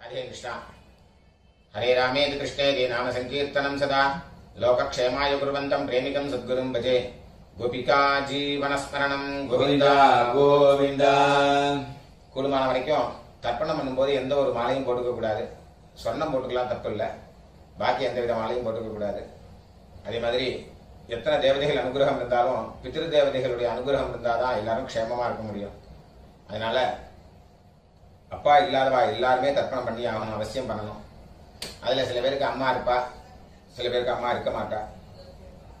राधे कृष्ण। हरे रामेति कृष्णेति नाम संकीर्तनं सदा लोकक्षेमाय कुर्वन्तं प्रेमिकं सद्गुरुं भजे। गोपिका जीवनस्मरणं गोविंदा गोविंदा। கூடுமான வரைக்கும் தர்ப்பணம் பண்ணும்போது எந்த ஒரு மாலையும் போட்டுக்க கூடாது. சொர்ணம் போட்டுக்கலாம், தப்பு இல்லை. பாக்கி எந்த வித மாலையும் போட்டுக்க கூடாது. அதே மாதிரி எத்தனை தேவதைகள் அனுகிரகம் இருந்தாலும் பித்ரு தேவதைகளுடைய அனுகிரகம் இருந்தால் தான் எல்லாரும் க்ஷேமமாக இருக்க முடியும். அதனால அப்பா இல்லாதவா எல்லாருமே தர்ப்பணம் பண்ணி ஆகணும், அவசியம் பண்ணணும். அதில் சில பேருக்கு அம்மா இருப்பா, சில பேருக்கு அம்மா இருக்க மாட்டா.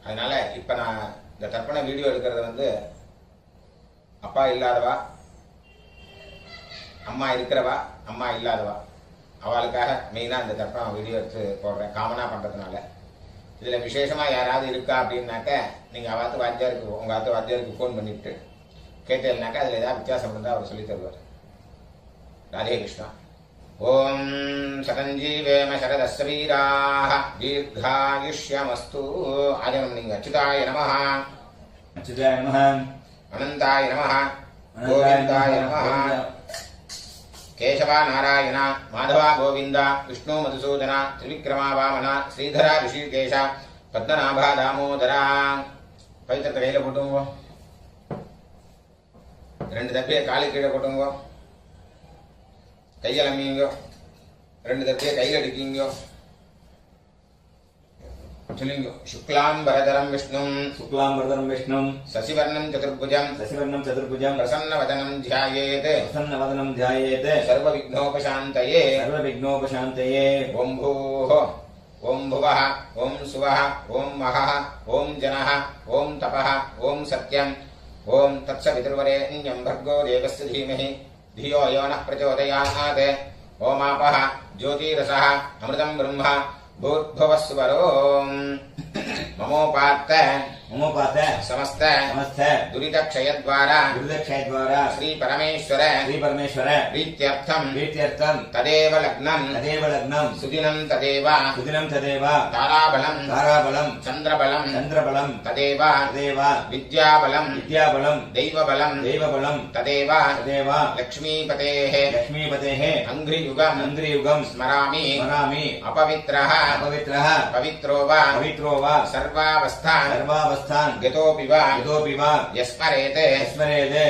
அதனால இப்போ நான் இந்த தர்ப்பண வீடியோ எடுக்கிறது அப்பா இல்லாதவா, அம்மா இருக்கிறவா, அம்மா இல்லாதவா, அவளுக்காக மெயினாக இந்த தர்ப்பணம் வீடியோ எடுத்து போடுறேன், காமனாக பண்ணுறதுனால. இதில் விசேஷமாக யாராவது இருக்கா அப்படின்னாக்க நீங்கள் அவாத்து வாத்தியாருக்கு, உங்கள் ஆத்து வாத்தியாருக்கு ஃபோன் பண்ணிவிட்டு கேட்டேன்னாக்கா அதில் ஏதாவது வித்தியாசம் இருந்தால் அவர் சொல்லி தருவார். राधे कृष्ण। ओम सतंजीवेम शरदस्य वीराः दीर्घायुष्यमस्तु। आजनम अच्युताय नमः, अच्युताय नमः, अनंताय नमः, गोविंदाय नमः। केशवा नारायण माधवा गोविंद विष्णु मधुसूदन त्रिविक्रमा वामन श्रीधरा ऋषिकेश पद्मनाभा दामोदरा। पवित्र கையில போட்டுங்க, ரெண்டு தப்பியை காலு கீழே போட்டுங்க, கையலம்பிங்கோ, ரெண்டு தப்பியை கையில் அடிக்கிங்கோ. சொல்லுங்க. शुक्लांबरधरं विष्णुं शुक्लांबरधरं विष्णुं शशिवर्णं चतुर्भुजं प्रसन्नवदनं ध्यायेत् सर्वविघ्नोपशान्तये ओम भूः ओम भुवः ओम सुवः ओम महः ओम जनः ओम तपः ओम सत्यं ओम तत्सवितुर्वरेण्यं भर्गो देवस्य धीमहि धियो यो नः प्रचोदयात्। ओमापः ज्योतिरसः अमृतं ब्रह्म भूर्भुवस्वरो। ममोपात्त समस्त दुरितक्षय द्वारा श्री परमेश्वर प्रीत्यर्थं तदेव लग्नं सुदिनं तदेव ताराबलं चंद्रबलं तदेव विद्याबलं दैवबलं तदेव लक्ष्मीपतेः अंघ्रियुगं स्मरामि अपवित्रः पवित्रो वा सर्वावस्थान् गतोऽपि वा यस्मरेते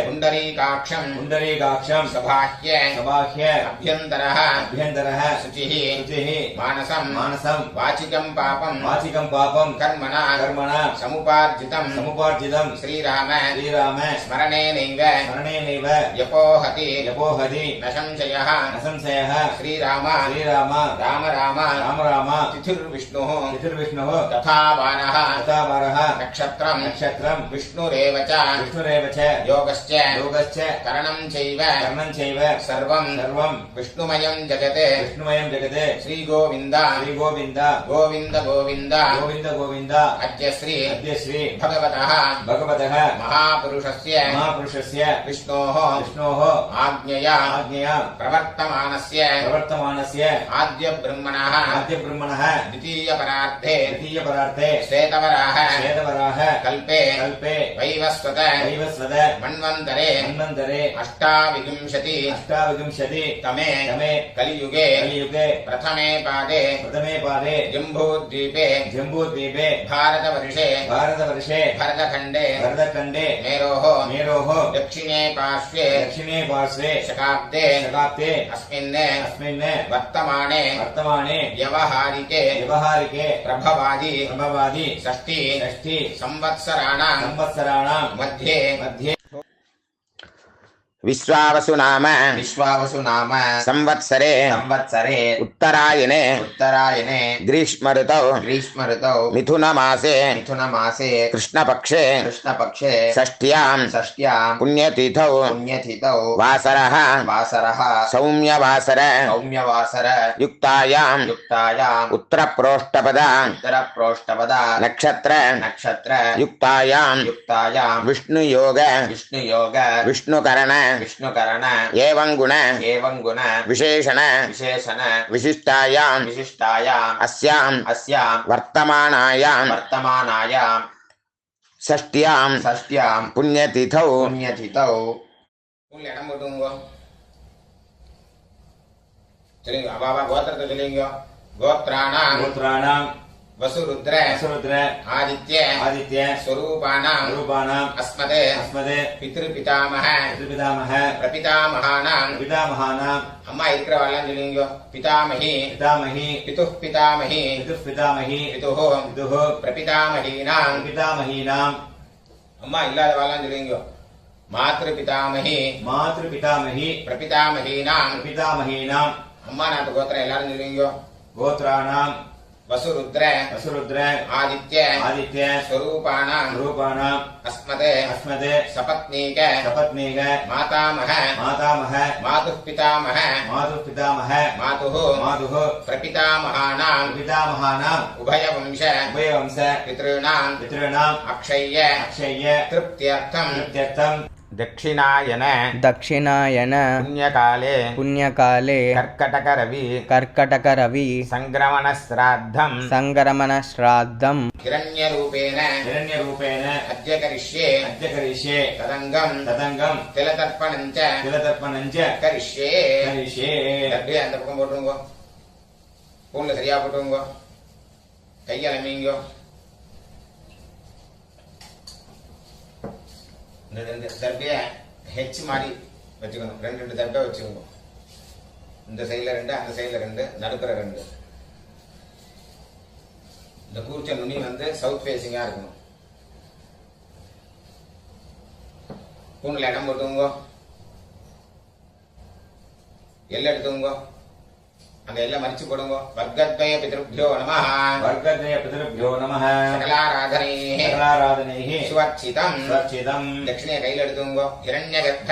पुण्डरीकाक्षं सबाह्य अभ्यन्तरः शुचिः मानसं वाचिकं पापं कर्मणा समुपार्जितं श्रीराम स्मरणेनैव यपोहति न संशयः श्रीराम राम तिथिर्विष्णुः तथा वारः नक्षत्रं विष्णुरेव च योगश्च करणं चैव सर्वं विष्णुमयं जगत् श्री गोविंद अद्य श्री भगवतः महापुरुषस्य विष्णोः आज्ञया प्रवर्तमानस्य आद्य ब्रह्मणः द्वितीय परार्थे श्वेतवराह कल्पे वैवस्वत मन्वन्तरे अष्टाविंशति तमे कलियुगे प्रथमे पादे जम्बूद्वीपे भारतवर्षे भरतखण्डे मेरोः दक्षिणे पार्श्वे शकाब्दे अस्मिन् वर्तमाने व्यवहारिके प्रभवादि षष्ठी संवत्सराणां मध्ये विश्वावसु नाम संवत्सरे उत्तरायणे ग्रीष्म ऋतौ मिथुन मासे कृष्णपक्षे षष्ट्यां पुण्यतिथौ वासरः सौम्यवासर युक्तायां उत्तरप्रोष्ठपदा नक्षत्र युक्तायां विष्णुयोग विष्णुकरण एवं गुण विशेषण विशिष्टायां अस्यां वर्तमानायां षष्ट्यां पुण्यतिथौ சொல்லுங்க அபாபா கோத்திரத்தை சொல்லுங்க கோத்ராணாம் गोत्राणां வசுருத்ர वसुरुद्र ஆதித்ய आदित्य ஸ்வரூபானாம் स्वरूपाणां அஸ்மதே अस्मदे பித்ருபிதாமஹ पितृपितामह பிரபிதாமகானாம் पितामहानां அம்மா இருக்கிறவாள்லாம் சொல்லுங்க பிதாமஹி पितामही பிதுः பிதாமஹி पितुः पितामही பிதுः पितुः பிரபிதாமஹீனாம் पितामहीनां அம்மா இல்லாதவாள்லாம் சொல்லுங்க மாத்ரு பிதாமஹி मातृपितामही பிரபிதாமஹீனாம் पितामहीनां அம்மா நாட்டு கோத்திரம் எல்லாரும் சொல்லுங்க गोत्राणां வசுருத்ர वसुरुद्र ஆதித்ய आदित्य ஸ்வரூபானாம் स्वरूपाणां அஸ்மதே अस्मदे சபத்னீக सपत्नीक மாதாமஹ मातामह மாதுः பிதாமஹ मातुः पितामह மாதுः मातुः பிரபிதாமகானாம் पितामहानां உபயவம்ச उभयवंश பித்ருணாம் पितॄणाम् அக்ஷய்ய अक्षय्य திருப்தியர்த்தம் कृत्यर्थं दक्षिणायन दक्षिणायन पुण्यकाले पुण्यकाले कर्कटकरवि कर्कटकरवि सङ्क्रमणश्राद्धम् सङ्क्रमणश्राद्धं हिरण्यरूपेण हिरण्यरूपेण अद्य करिष्ये अद्य करिष्ये तदङ्गम् तदङ्गम् तिलतर्पणम् च तिलतर्पणम् च करिष्ये करिष्ये அப்படியே அந்த பக்கம் போட்டுருங்கோ பூன்ல சரியா போட்டுருங்கோ கையலமீங்கோ இந்த ரெண்டு தர்பைய ஹெச் மாதிரி வச்சுக்கணும் ரெண்டு தர்பை வச்சுக்கோங்க இந்த சைடுல ரெண்டு அந்த சைடுல ரெண்டு நடுப்புற ரெண்டு இந்த கூர்ச்ச நுனி வந்து சவுத் ஃபேசிங்கா இருக்கணும் பூன்ல இடம் போட்டுங்க எல்லாம் எடுத்துங்க அந்த எல்லாம் மறிச்சு போடுங்க வர்க்கத்வய பிதృభ్యோ நமஹ वर्गद्वय पितृभ्यो नमः சகலாராதனைः सकलाराधनैः சுவர்ச்சிதம் सुरक्षितम् தட்சிணைய கையில எடுத்துங்க ஹிரண்யகர்ப்ப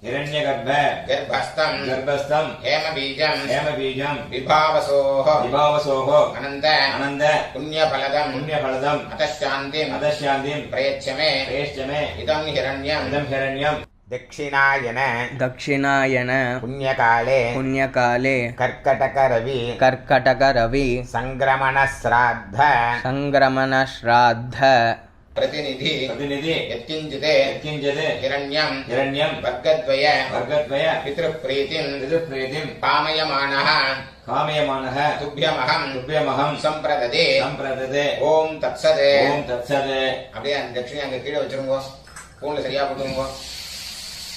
हिरण्यगर्भ கர்ப்பஸ்தம் गर्भस्थम् ஹேமபீஜம் हेमबीजम् விபாவசோः विभावसोः அனந்த अनन्द புண்ணியபலதம் पुण्यफलदम् அதசாந்திம் अधशान्तिम् பிரயச்சமே प्रेष्यमे இதம் ஹிரண்யம் इदम् हिरण्यम् दक्षिणायन दक्षिणायन पुण्यकाले पुण्यकाले कर्कटकरवि कर्कटकरवि सङ्क्रमणश्राद्ध सङ्क्रमणश्राद्ध प्रतिनिधि प्रतिनिधि यत्किञ्चित् यत्किञ्चित् हिरण्यम् हिरण्यम् वर्गद्वय वर्गद्वय पितृप्रीतिम् पितृप्रीतिम् कामयमानः कामयमानः तुभ्यमहम् तुभ्यमहम् सम्प्रददे सम्प्रददे ஓம் தத்சத் ॐ तत्सत् அப்படியே அந்த தட்சிணை அங்க கீழே வச்சிருங்க பூன்ல சரியா போட்டுருங்க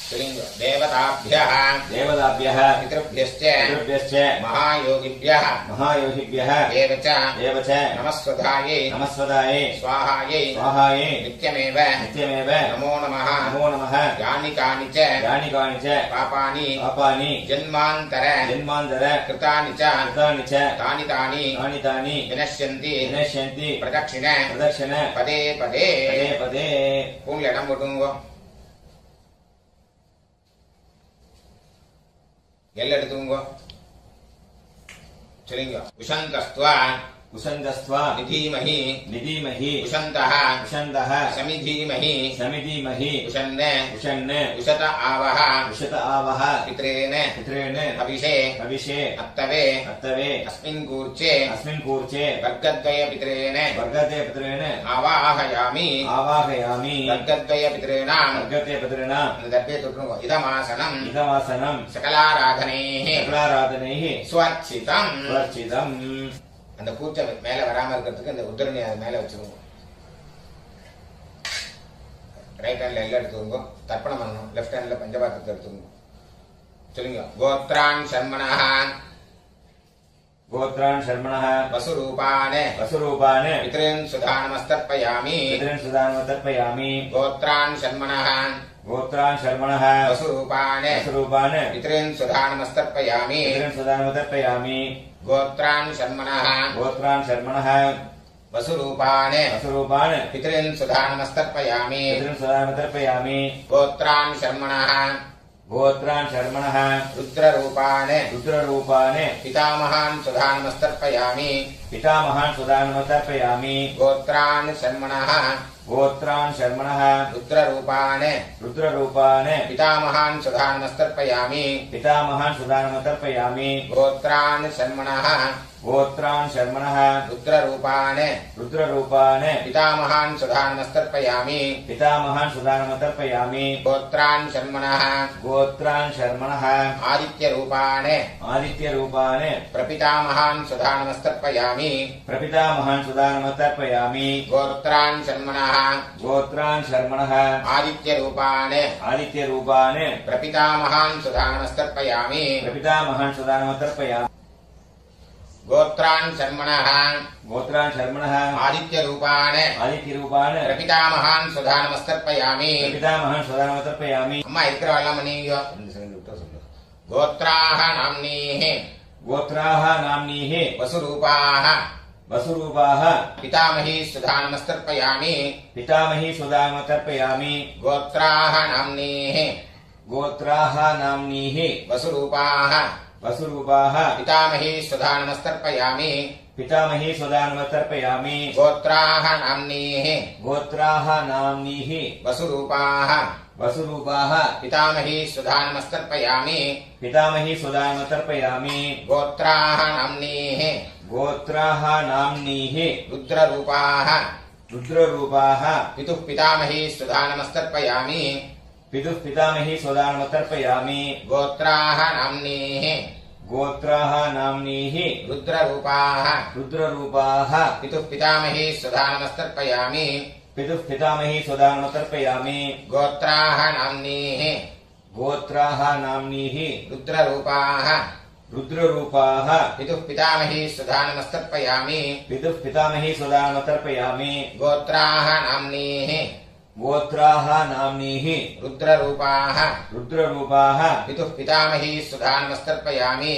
சொல்லுங்க தேவதாभ्यः देवताभ्यः पितृभ्यश्च पितृभ्यश्च महायोगिभ्यः महायोगिभ्यः एव च एव च नमस्वधायै नमस्वदायै स्वाहायै स्वाहायै नित्यमेव नित्यमेव नमो नमः नमो नमः यानि कानि च यानि कानि च पापानि पापानि जन्मान्तर जन्मान्तर कृतानि च कृतानि च तानि तानि तानि तानि विनश्यन्ति विनश्यन्ति प्रदक्षिण प्रदक्षिण पदे पदे पदे पदे பூன்ல இடம் போட்டுங்க எல்லாம் எடுத்துங்க சொல்லுங்க உஷந்தஸ்துவ उषन्दस्त्वा நிதீமஹி निधीमहि உஷந்தः उषन्दः சமிதீமஹி समिधीमहि உஷன்ன उषन् உஷத ஆவஹ उषत आवह பித்ரேன पितॄन् அபிஷே हविषे அத்தவே अत्तवे அஸ்மின் கூர்ச்சே अस्मिन् कूर्चे வர்க்கத்வய பித்ரேன वर्गते पितॄन् ஆவாஹயாமி आवाहयामि வர்க்கத்வய பித்ரேனாம் वर्गते पितॄणाम् அந்த தர்பையை தொட்டுருங்க இதமாசனம் इदमासनम् சகலாராதனைः सकलाराधनैः ஸ்வர்ச்சிதம் सुरक्षितम् அந்த கூச்ச மேல வராம இருக்கிறதுக்கு அந்த உத்தரணி அது மேல வச்சுருங்க ரைட் ஹேண்ட்ல எல்லாம் எடுத்துக்கோங்க தர்ப்பணம் பண்ணணும் லெஃப்ட் ஹேண்ட்ல பஞ்சபாத்திரத்தை எடுத்துக்கோங்க சொல்லுங்க கோத்ரான் சர்மணः गोत्रान् शर्मणः வசுரூபான் वसुरूपान् பித்ரன் சுதானமஸ்தர்ப்பயாமி पितॄन् सुदानमतर्पयामि கோத்ரான் சர்மணः गोत्रान् शर्मणः வசுரூபான் वसुरूपान् பித்ரன் சுதானமஸ்தர்ப்பயாமி पितॄन् सुदानमतर्पयामि கோத்ரான் சர்மணः गोत्रान् शर्मणः वसुरूपान् वसुरूपान् पितॄन् सुधानमस्तर्पयामि पितॄन् सुदानमतर्पयामि गोत्रान् शर्मणः गोत्रान् शर्मणः रुद्ररूपान् रुद्ररूपान् पितामहान् सुधानमस्तर्पयामि पितामहान् सुदानमतर्पयामि गोत्रान् शर्मणः गोत्रान् शर्मणः रुद्ररूपान् रुद्ररूपान् पितामहान् सुधानमस्तर्पयामि पितामहान् सुदानमतर्पयामि गोत्रान् शर्मणः गोत्रान् शर्मणः रुद्ररूपान् रुद्ररूपान् पितामहान् सुधानमस्तर्पयामि पितामहान् सुदानमतर्पयामि गोत्रान् शर्मणः गोत्रान् शर्मणः आदित्यरूपान् आदित्यरूपान् प्रपितामहान् सुधानमस्तर्पयामि प्रपितामहान् सुदानमतर्पयामि गोत्रान् शर्मणः गोत्रान् शर्मणः आदित्यरूपान् आदित्यरूपान् प्रपितामहान् सुधानमस्तर्पयामि प्रपितामहान् सुदानमतर्पयामि गोत्रान् शर्मणः गोत्रान् शर्मणः आदित्यरूपान् आदित्यरूपान् प्रपितामहान् सुधानमस्तर्पयामि प्रपितामहान् सुदानमतर्पयामि அம்மா இருக்கிறவெல்லாம் நீங்க गोत्राः नाम्नीः गोत्राः नाम्नीः वसुरूपाः वसुरूपाः पितामही सुधानमस्तर्पयामि पितामही सुदानमतर्पयामि गोत्राः नाम्नीः गोत्राः नाम्नीः वसुरूपाः वसुरूपाः पितामही सुधानमस्तर्पयामि पितामही सुदानमतर्पयामि गोत्राः नाम्नीः गोत्राः नाम्नीः वसुरूपाः वसुरूपाः पितामही सुधानमस्तर्पयामि पितामही सुदानमतर्पयामि गोत्राः नाम्नीः गोत्राः नाम्नीः रुद्ररूपाः रुद्ररूपाः पितुः पितामही सुधानमस्तर्पयामि पितुः पितामही सुदानमतर्पयामि गोत्राः नाम्नीः गोत्राः नाम्नीः रुद्ररूपाः रुद्ररूपाः पितुः पितामही सुधानमस्तर्पयामि पितुः पितामही सुदानमतर्पयामि गोत्राः नाम्नीः गोत्राः नाम्नीः रुद्ररूपाः रुद्ररूपाः पितुः पितामही सुधानमस्तर्पयामि पितुः पितामही सुदानमतर्पयामि गोत्राः नाम्नीः गोत्राः नाम्नीः रुद्ररूपाः रुद्ररूपाः पितुः पितामही सुधानमस्तर्पयामि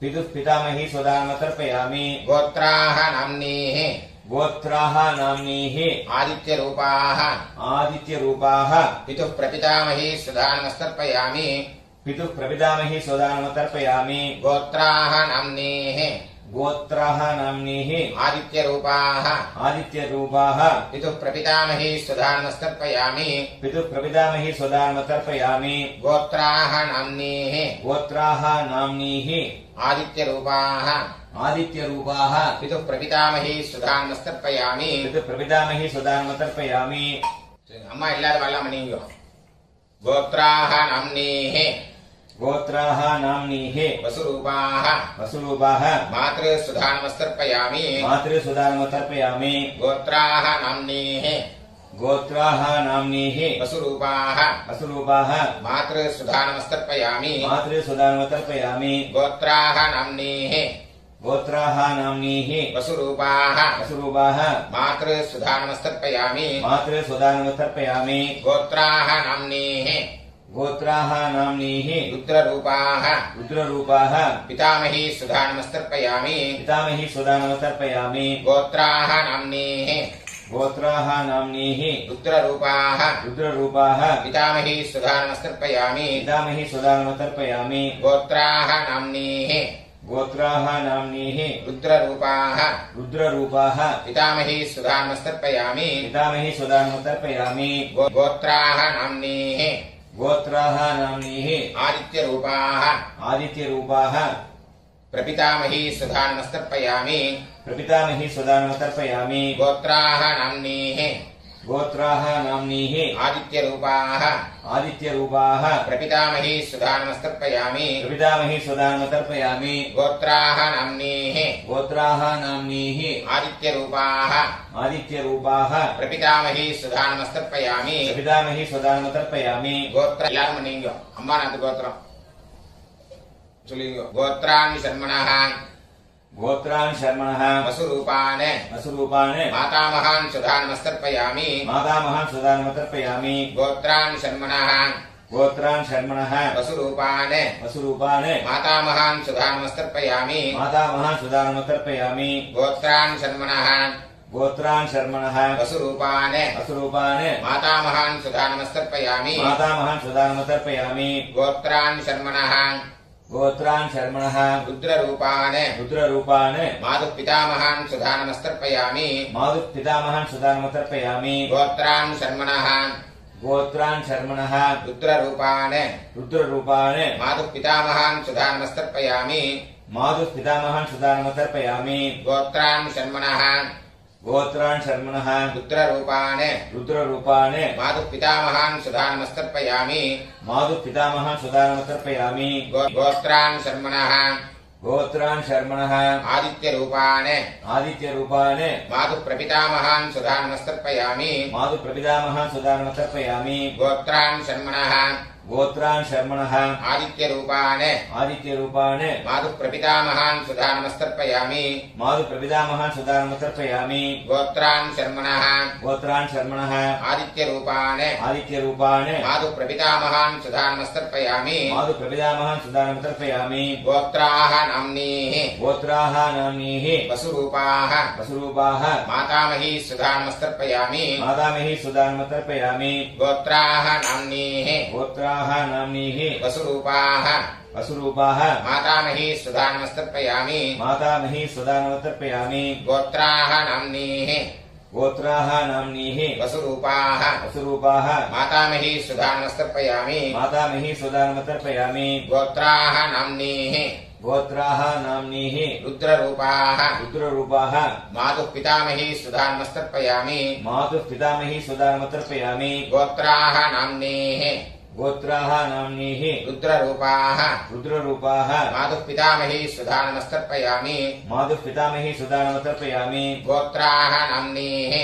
पितुः पितामही सुदानमतर्पयामि गोत्राः नाम्नीः गोत्राः नाम्नीः आदित्यरूपाः आदित्यरूपाः पितुः प्रपितामही सुधानमस्तर्पयामि पितुः प्रपितामही सुदानमतर्पयामि गोत्राः नाम्नीः गोत्राः नाम्नीः आदित्यरूपाः आदित्यरूपाः पितुः प्रपितामही सुधानमस्तर्पयामि पितुः प्रपितामही सुदानमतर्पयामि गोत्राः नाम्नीः गोत्राः नाम्नीः आदित्यरूपाः आदित्यरूपाः पितुः प्रपितामही सुधानमस्तर्पयामि पितुः प्रपितामही सुदानमतर्पयामि अम्मा इल्लाद वाला मनीयो गोत्राः नाम्नीः गोत्राः नाम्नीः वसुरूपाः वसुरूपाः मातृसुधानमस्तर्पयामि मातृसुदानमतर्पयामि गोत्राः नाम्नीः गोत्राः नाम्नीः वसुरूपाः वसुरूपाः मातृसुधानमस्तर्पयामि मातृसुदानमतर्पयामि गोत्राः नाम्नीः गोत्राः नाम्नीः वसुरूपाः वसुरूपाः मातृसुधानमस्तर्पयामि मातृसुदानमतर्पयामि गोत्राः नाम्नीः गोत्राः नाम्नीः रुद्ररूपाः रुद्ररूपाः पितामही सुधानमस्तर्पयामि पितामही सुदानमतर्पयामि गोत्राः नाम्नीः गोत्राः नाम्नीः रुद्ररूपाः रुद्ररूपाः पितामही सुधानमस्तर्पयामि पितामही सुदानमतर्पयामि गोत्राः नाम्नीः गोत्राः नाम्नीः रुद्ररूपाः रुद्ररूपाः पितामही सुधानमस्तर्पयामि पितामही सुदानमतर्पयामि गोत्राः नाम्नीः गोत्राः नाम्नीः आदित्यरूपाः आदित्यरूपाः प्रपितामही सुधानमस्तर्पयामि प्रपितामही सुदानमतर्पयामि गोत्राः नाम्नीः गोत्राः नाम्नीः आदित्यरूपाः आदित्यरूपाः प्रपितामही सुधानमस्तर्पयामि प्रपितामही सुदानमतर्पयामि गोत्राः नाम्नीः गोत्राः नाम्नीः आदित्यरूपाः आदित्यरूपाः प्रपितामही सुधानमस्तर्पयामि प्रपितामही सुदानमतर्पयामि गोत्र எல்லாரும் நீங்க அம்மா நாத்து கோத்திரம் சொல்லுங்க गोत्रान् शर्मणः गोत्रान् शर्मणः वसुरूपान् वसुरूपान् मातामहान् सुधानमस्तर्पयामि मातामहान् सुदानमतर्पयामि गोत्रान् शर्मणः गोत्रान् शर्मणः वसुरूपान् वसुरूपान् मातामहान् सुधानमस्तर्पयामि मातामहान् सुदानमतर्पयामि गोत्रान् शर्मणः गोत्रान् शर्मणः वसुरूपान् वसुरूपान् मातामहान् सुधानमस्तर्पयामि मातामहान् सुदानमतर्पयामि गोत्रान् शर्मणः गोत्रान् शर्मणः रुद्ररूपान् रुद्ररूपान् मातुः पितामहान् सुधानमस्तर्पयामि मातुः पितामहान् सुदानमतर्पयामि गोत्रान् शर्मणः गोत्रान् शर्मणः रुद्ररूपान् रुद्ररूपान् मातुः पितामहान् सुधानमस्तर्पयामि मातुः पितामहान् सुदानमतर्पयामि गोत्रान् शर्मणः गोत्रान् शर्मणः रुद्ररूपान् रुद्ररूपान् मातुः पितामहान् सुधानमस्तर्पयामि मातुः पितामहान् सुदानमतर्पयामि गोत्रान् शर्मणः गोत्रान् शर्मणः आदित्यरूपान् आदित्यरूपान् मातुः प्रपितामहान् सुधानमस्तर्पयामि मातुः प्रपितामहान् सुदानमतर्पयामि गोत्रान् शर्मणः गोत्रान् शर्मणः आदित्यरूपान् आदित्यरूपान् मातुः प्रपितामहान् सुधानमस्तर्पयामि मातुः प्रपितामहान् सुदानमतर्पयामि गोत्रान् शर्मणः गोत्रान् शर्मणः आदित्यरूपान् आदित्यरूपान् मातुः प्रपितामहान् सुधानमस्तर्पयामि मातुः प्रपितामहान् सुदानमतर्पयामि गोत्राः नाम्नीः गोत्राः नाम्नीः वसुरूपाः वसुरूपाः मातामही सुधानमस्तर्पयामि मातामही सुदानमतर्पयामि गोत्राः नाम्नीः गोत्राः नाम्नीः वसुरूपाः वसुरूपाः मातामही सुधानमस्तर्पयामि मातामही सुदानमतर्पयामि गोत्राः नाम्नीः गोत्राः नाम्नीः वसुरूपाः वसुरूपाः मातामही सुधानमस्तर्पयामि मातामही सुदानमतर्पयामि गोत्राः नाम्नीः गोत्राः नाम्नीः रुद्ररूपाः रुद्ररूपाः मातुः पितामही सुधानमस्तर्पयामि मातुः पितामही सुदानमतर्पयामि गोत्राः नाम्नीः गोत्राः नाम्नीः रुद्ररूपाः रुद्ररूपाः मातुः पितामही सुधानमस्तर्पयामि मातुः पितामही सुदानमतर्पयामि गोत्राः नाम्नीः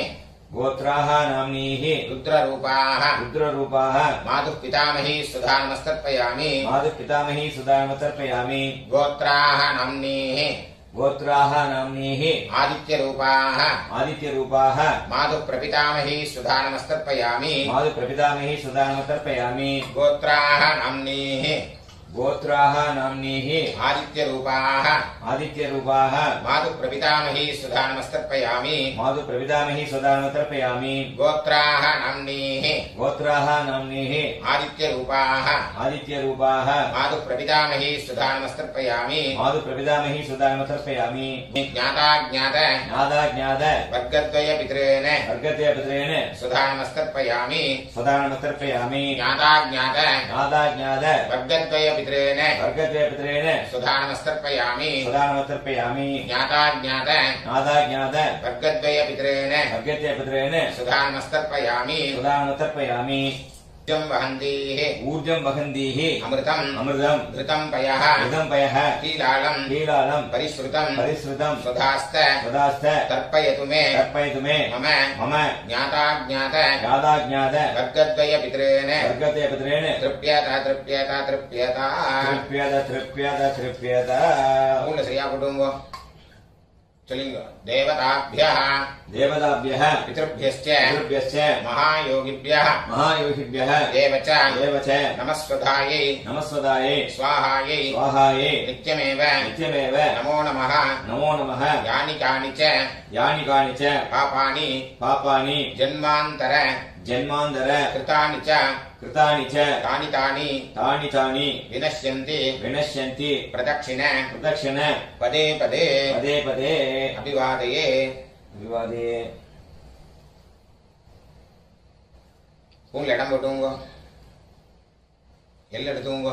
गोत्राः नाम्नीः रुद्ररूपाः रुद्ररूपाः मातुः पितामही सुधानमस्तर्पयामि मातुः पितामही सुदानमतर्पयामि गोत्राः नाम्नीः गोत्राः नाम्नीः आदित्यरूपाः आदित्यरूपाः मातुः प्रपितामही सुधानमस्तर्पयामि मातुः प्रपितामही सुदानमतर्पयामि गोत्राः नाम्नीः गोत्राः नाम्नीः आदित्यरूपाः आदित्यरूपाः मातुः प्रपितामही सुधानमस्तर्पयामि मातुः प्रपितामही सुदानमतर्पयामि गोत्राः नाम्नीः गोत्राः नाम्नीः आदित्यरूपाः आदित्यरूपाः मातुः प्रपितामही सुधानमस्तर्पयामि मातुः प्रपितामही सुदानमतर्पयामि ज्ञाताज्ञात ज्ञाताज्ञात वर्गद्वयपितॄन् वर्गद्वयपितॄन् सुधानमस्तर्पयामि सुदानमतर्पयामि ज्ञाताज्ञात ज्ञाताज्ञात वर्गद्वयपितॄन् वर्गद्वयपितॄन् सुधानमस्तर्पयामि सुदानमतर्पयामि ज्ञाताज्ञात ज्ञाताज्ञात वर्गद्वयपितॄन् वर्गद्वयपितॄन् सुधानमस्तर्पयामि सुदानमतर्पयामि ऊर्जं वहन्तीः ऊर्जं वहन्तीः अमृतम् अमृतं घृतं पयः घृतं पयः कीलालं कीलालं परिश्रुतं परिश्रुतं सुधास्त सदास्थ तर्पयतु मे तर्पयतु मे मम मम ज्ञाताज्ञात ज्ञाताज्ञात वर्गद्वयपितॄन् वर्गद्वयपितॄन् तृप्यत तृप्यत तृप्यत तृप्यत तृप्यत तृप्यत மூணு சரியா போட்டுங்க சொல்லுங்க தேவதாभ्यः देवताभ्यः पितृभ्यश्च पितृभ्यश्च महायोगिभ्यः महायोगिभ्यः देव च देव च नमस्वधायै नमस्वदायै स्वाहायै स्वाहायै नित्यमेव नित्यमेव नमो नमः नमो नमः यानि कानि च यानि कानि च पापानि पापानि जन्मान्तर जन्मान्तर कृतानि च कृतानि च तानि तानि तानि तानि विनश्यन्ति विनश्यन्ति प्रदक्षिण प्रदक्षिण पदे पदे पदे पदे अभिवादये विवादे பூண்ல இடம் போட்டுங்க எல்ல எடுத்துங்க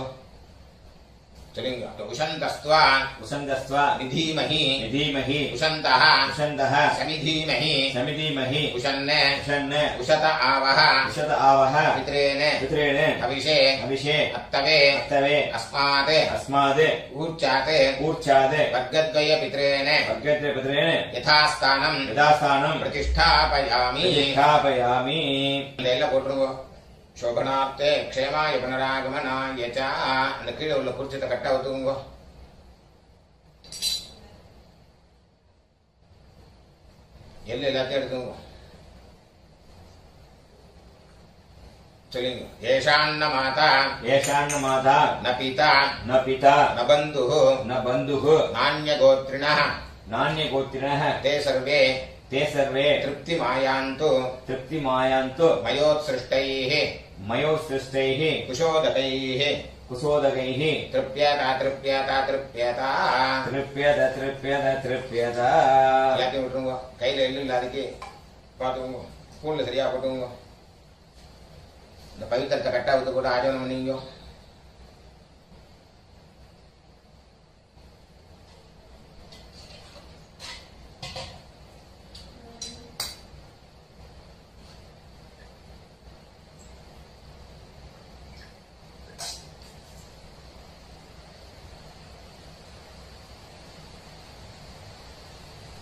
சொல்லுங்க உஷந்தஸ்த்வா उषन्तस्त्वा விதீமஹி विधीमहि உஷந்தஹ उषन्तः சமிதீமஹி समिधीमहि உஷன்ன उषन् உஷத ஆவஹ उषत आवह பித்ரேன पितॄन् அபிஷே अभिषे அத்தவே अत्तवे அஸ்மாத் अस्माद् ஊர்ச்சாத் ऊर्चाद् வர்க்கத்வய பித்ரேன वर्गद्वयपितॄन् யதாஸ்தானம் यथास्थानं பிரதிஷ்டாபயாமி प्रतिष्ठापयामि எல்லாம் போட்டுருங்க शोभनार्थे क्षेमाय पुनरागमनाय च அந்த கீழே உள்ள குறிச்சத்தை கட்ட ஊத்துங்க எல்லாம் எல்லாத்தையும் எடுத்துங்க சொல்லுங்க ஏஷான்ன மாதா येषान्न माता न पिता न पिता न बन्धुः न बन्धुः नान्यगोत्रिणः नान्यगोत्रिणः ते सर्वे ते सर्वे तृप्तिमायान्तु तृप्तिमायान्तु मयोत्सृष्टैः मयोत्सृष्टैः कुशोदकैः कुशोदकैः तृप्यता तृप्यता तृप्यता तृप्यत तृप्यत तृप्यत எல்லாத்தையும் விட்டுருங்க கையில எள்ளு இல்லாதக்கு பார்த்துக்கோங்க ஸ்பூன்ல சரியா போட்டுங்க இந்த பவித்திரத்தை கட்டா விட்டு கூட ஆஜனம் பண்ணீங்க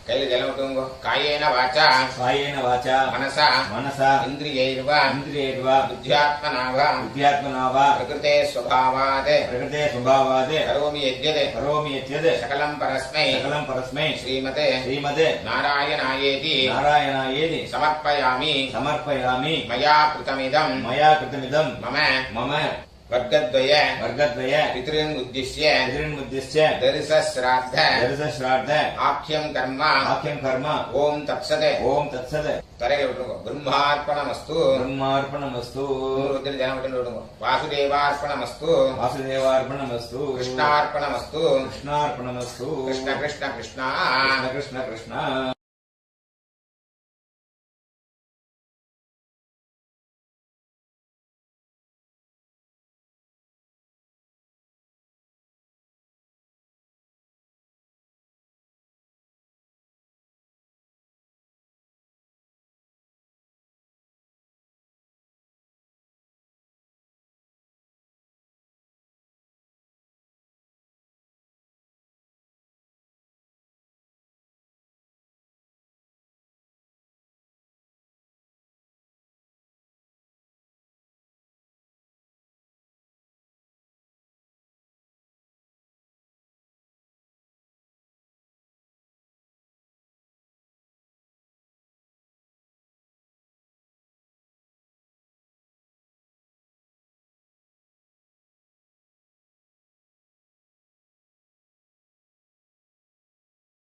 கையில ஜலம் விட்டுங்க. காயேன வாச்சா कायेन वाचा மனசா मनसा இந்திரியைர்வ इन्द्रियैर्वा புத்தியாத்மனாவ बुद्ध्यात्मना वा பிரகிருதே ஸ்வபாவாத் प्रकृते स्वभावात् கரோமி யத்யத் करोमि यद्यत् சகலம் பரஸ்மை सकलं परस्मै ஸ்ரீமதே श्रीमते நாராயணாயேதி नारायणायेति சமர்ப்பயாமி समर्पयामि மயா கிருதமிதம் मया कृतमिदं மம मम வர்க்கத்வய वर्गद्वय பித்ருன் உத்திஷ்ய पितॄन्मुद्दिश्य தரிசஸ்ராத்த दर्शश्राद्ध ஆख्यம் கர்ம आख्यं कर्म ஓம் தத்சத் ओम तत्सत् தரையில விட்டுருங்க. பிரம்மார்ப்பணமஸ்து ब्रह्मार्पणमस्तु ஜனம் விட்டு விடுங்க. வாசுதேவார்ப்பணமஸ்து वासुदेवार्पणमस्तु கிருஷ்ணார்ப்பணமஸ்து कृष्णार्पणमस्तु கிருஷ்ண கிருஷ்ண கிருஷ்ணா कृष्ण कृष्ण कृष्ण